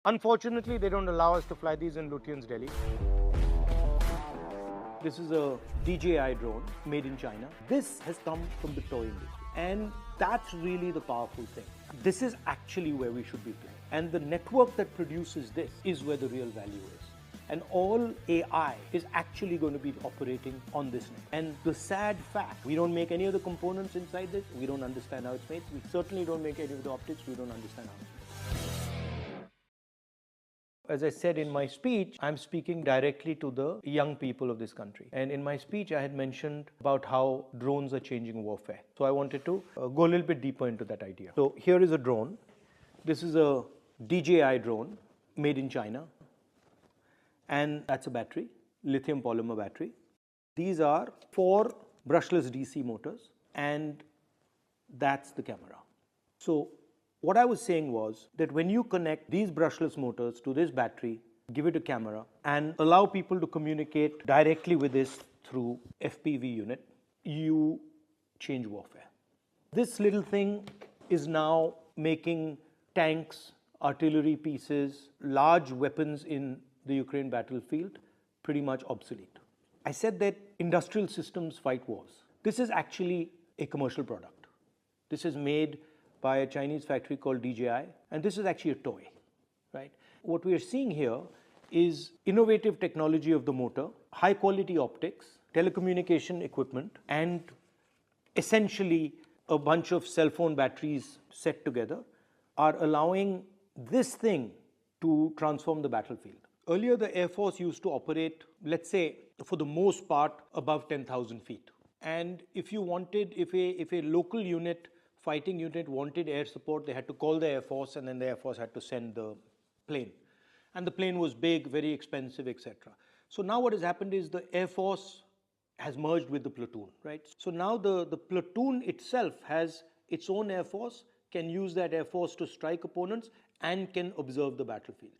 Unfortunately, they don't allow us to fly these in Lutyens, Delhi. This is a DJI drone made in China. This has come from the toy industry. And that's really the powerful thing. This is actually where we should be playing. And the network that produces this is where the real value is. And all AI is actually going to be operating on this net. And the sad fact, we don't make any of the components inside this. We don't understand how it's made. We certainly don't make any of the optics. We don't understand how it's made. As I said in my speech, I'm speaking directly to the young people of this country. And in my speech, I had mentioned about how drones are changing warfare. So I wanted to go a little bit deeper into that idea. So here is a drone. This is a DJI drone made in China. And that's a battery, lithium polymer battery. These are 4 brushless DC motors, and that's the camera. So what I was saying was that when you connect these brushless motors to this battery, give it a camera, and allow people to communicate directly with this through FPV unit, you change warfare. This little thing is now making tanks, artillery pieces, large weapons in the Ukraine battlefield pretty much obsolete. I said that industrial systems fight wars. This is actually a commercial product. This is made by a Chinese factory called DJI, and this is actually a toy, right? What we are seeing here is innovative technology of the motor, high quality optics, telecommunication equipment, and essentially a bunch of cell phone batteries set together are allowing this thing to transform the battlefield. Earlier, the Air Force used to operate, let's say, for the most part, above 10,000 feet. And if a local unit, fighting unit wanted air support, they had to call the Air Force, and then the Air Force had to send the plane. And the plane was big, very expensive, etc. So now what has happened is the Air Force has merged with the platoon, right? So now the platoon itself has its own Air Force, can use that Air Force to strike opponents, and can observe the battlefield.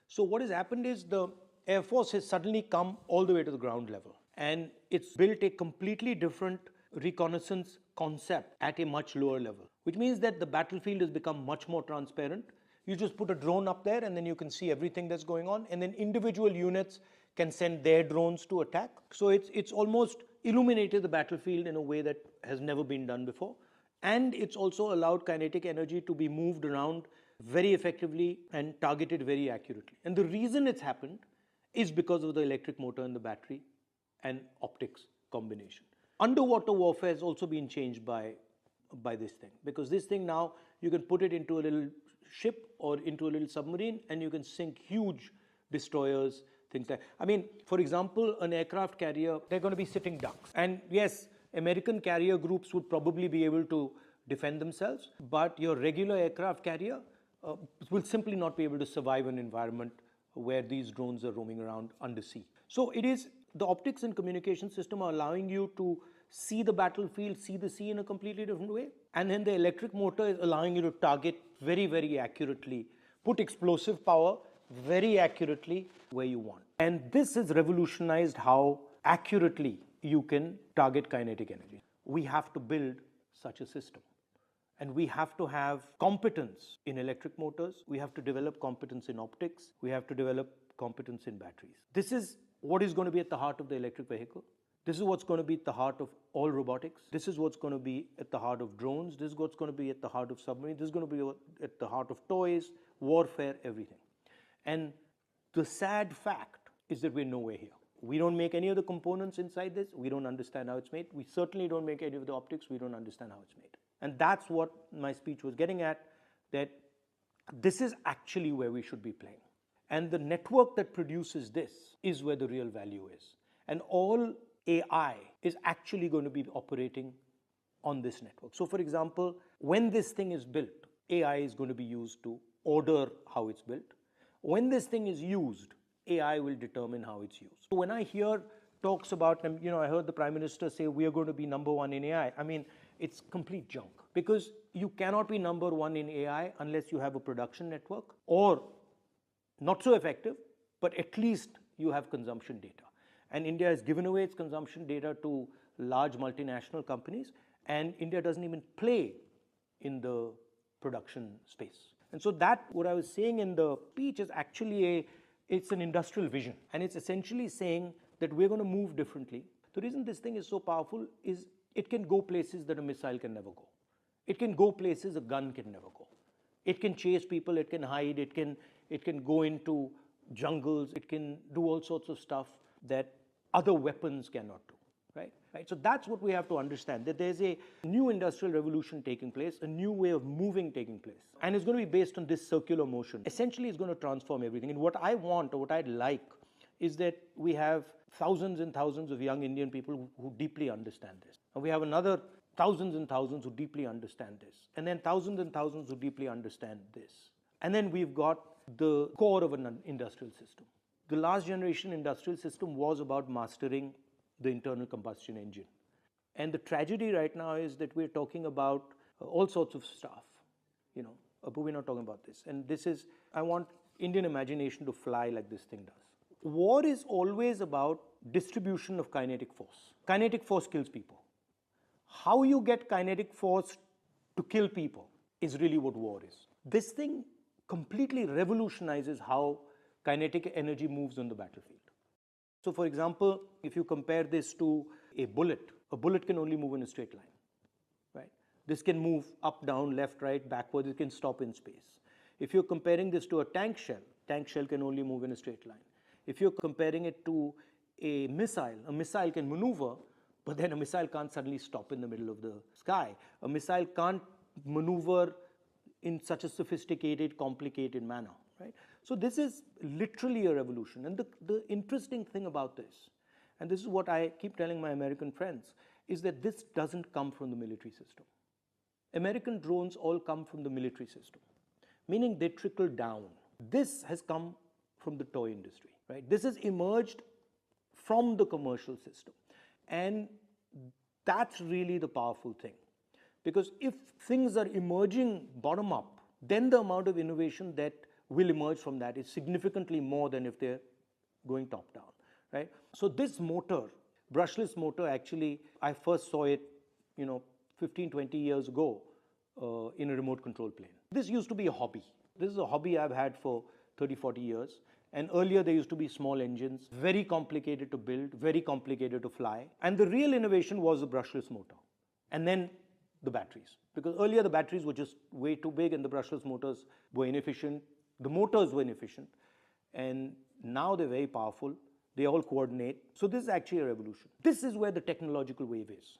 So what has happened is the Air Force has suddenly come all the way to the ground level, and it's built a completely different reconnaissance concept at a much lower level, which means that the battlefield has become much more transparent. You just put a drone up there and then you can see everything that's going on, and then individual units can send their drones to attack. So it's almost illuminated the battlefield in a way that has never been done before, and it's also allowed kinetic energy to be moved around very effectively and targeted very accurately. And the reason it's happened is because of the electric motor and the battery and optics combination. Underwater warfare has also been changed by this thing, because this thing now you can put it into a little ship or into a little submarine and you can sink huge destroyers, things like, I mean, for example, an aircraft carrier, they're going to be sitting ducks. And yes, American carrier groups would probably be able to defend themselves, but your regular aircraft carrier will simply not be able to survive an environment where these drones are roaming around undersea. So it is the optics and communication system are allowing you to see the battlefield, see the sea in a completely different way. And then the electric motor is allowing you to target very, very accurately, put explosive power very accurately where you want. And this has revolutionized how accurately you can target kinetic energy. We have to build such a system. And we have to have competence in electric motors. We have to develop competence in optics. We have to develop competence in batteries. This is what is going to be at the heart of the electric vehicle. This is what's going to be at the heart of all robotics. This is what's going to be at the heart of drones. This is what's going to be at the heart of submarines. This is going to be at the heart of toys, warfare, everything. And the sad fact is that we're nowhere here. We don't make any of the components inside this. We don't understand how it's made. We certainly don't make any of the optics. We don't understand how it's made. And that's what my speech was getting at, that this is actually where we should be playing. And the network that produces this is where the real value is. And all AI is actually going to be operating on this network. So for example, when this thing is built, AI is going to be used to order how it's built. When this thing is used, AI will determine how it's used. So when I hear talks about, I heard the Prime Minister say we are going to be number one in AI. I mean, it's complete junk, because you cannot be number one in AI unless you have a production network, or not so effective, but at least you have consumption data. And India has given away its consumption data to large multinational companies, and India doesn't even play in the production space. And so that, what I was saying in the speech is actually it's an industrial vision. And it's essentially saying that we're going to move differently. The reason this thing is so powerful is it can go places that a missile can never go. It can go places a gun can never go. It can chase people, it can hide, it can go into jungles, it can do all sorts of stuff that other weapons cannot do. Right? So that's what we have to understand, that there's a new industrial revolution taking place, a new way of moving taking place. And it's going to be based on this circular motion. Essentially, it's going to transform everything. And what I want, or what I'd like, is that we have thousands and thousands of young Indian people who deeply understand this. And we have another thousands and thousands who deeply understand this. And then thousands and thousands who deeply understand this. And then we've got the core of an industrial system. The last generation industrial system was about mastering the internal combustion engine. And the tragedy right now is that we're talking about all sorts of stuff, but we're not talking about this. And this is, I want Indian imagination to fly like this thing does. War is always about distribution of kinetic force. Kinetic force kills people. How you get kinetic force to kill people is really what war is. This thing completely revolutionizes how kinetic energy moves on the battlefield. So for example, if you compare this to a bullet can only move in a straight line, right? This can move up, down, left, right, backwards, it can stop in space. If you're comparing this to a tank shell can only move in a straight line. If you're comparing it to a missile can maneuver, but then a missile can't suddenly stop in the middle of the sky. A missile can't maneuver in such a sophisticated, complicated manner. Right? So this is literally a revolution. And the interesting thing about this, and this is what I keep telling my American friends, is that this doesn't come from the military system. American drones all come from the military system, meaning they trickle down. This has come from the toy industry. Right? This has emerged from the commercial system. And that's really the powerful thing. Because if things are emerging bottom up, then the amount of innovation that will emerge from that is significantly more than if they're going top down, right? So this motor, brushless motor, actually, I first saw it, 15, 20 years ago in a remote control plane. This used to be a hobby. This is a hobby I've had for 30, 40 years. And earlier there used to be small engines, very complicated to build, very complicated to fly. And the real innovation was the brushless motor. And then the batteries. Because earlier the batteries were just way too big and the brushless motors were inefficient. The motors were inefficient. And now they're very powerful. They all coordinate. So this is actually a revolution. This is where the technological wave is.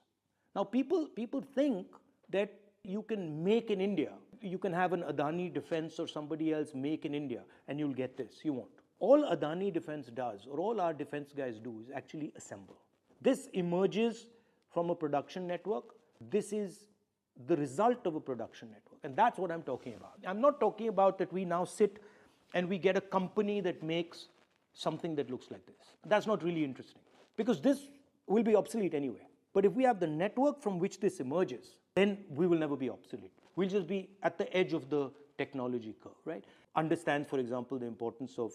Now people think that you can make in India. You can have an Adani Defense or somebody else make in India and you'll get this. You won't. All Adani Defense does, or all our defense guys do, is actually assemble. This emerges from a production network. This is the result of a production network. And that's what I'm talking about. I'm not talking about that we now sit and we get a company that makes something that looks like this. That's not really interesting, because this will be obsolete anyway. But if we have the network from which this emerges, then we will never be obsolete. We'll just be at the edge of the technology curve, right? Understands, for example, the importance of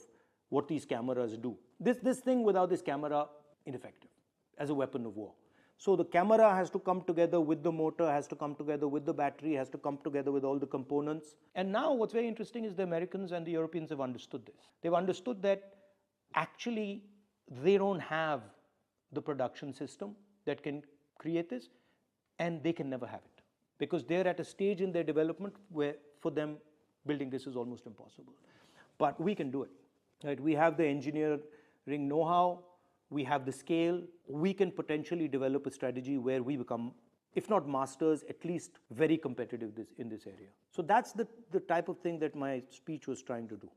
what these cameras do. This thing without this camera, ineffective as a weapon of war. So the camera has to come together with the motor, has to come together with the battery, has to come together with all the components. And now what's very interesting is the Americans and the Europeans have understood this. They've understood that actually they don't have the production system that can create this, and they can never have it, because they're at a stage in their development where for them building this is almost impossible. But we can do it. Right? We have the engineering know-how, we have the scale, we can potentially develop a strategy where we become, if not masters, at least very competitive in this area. So that's the type of thing that my speech was trying to do.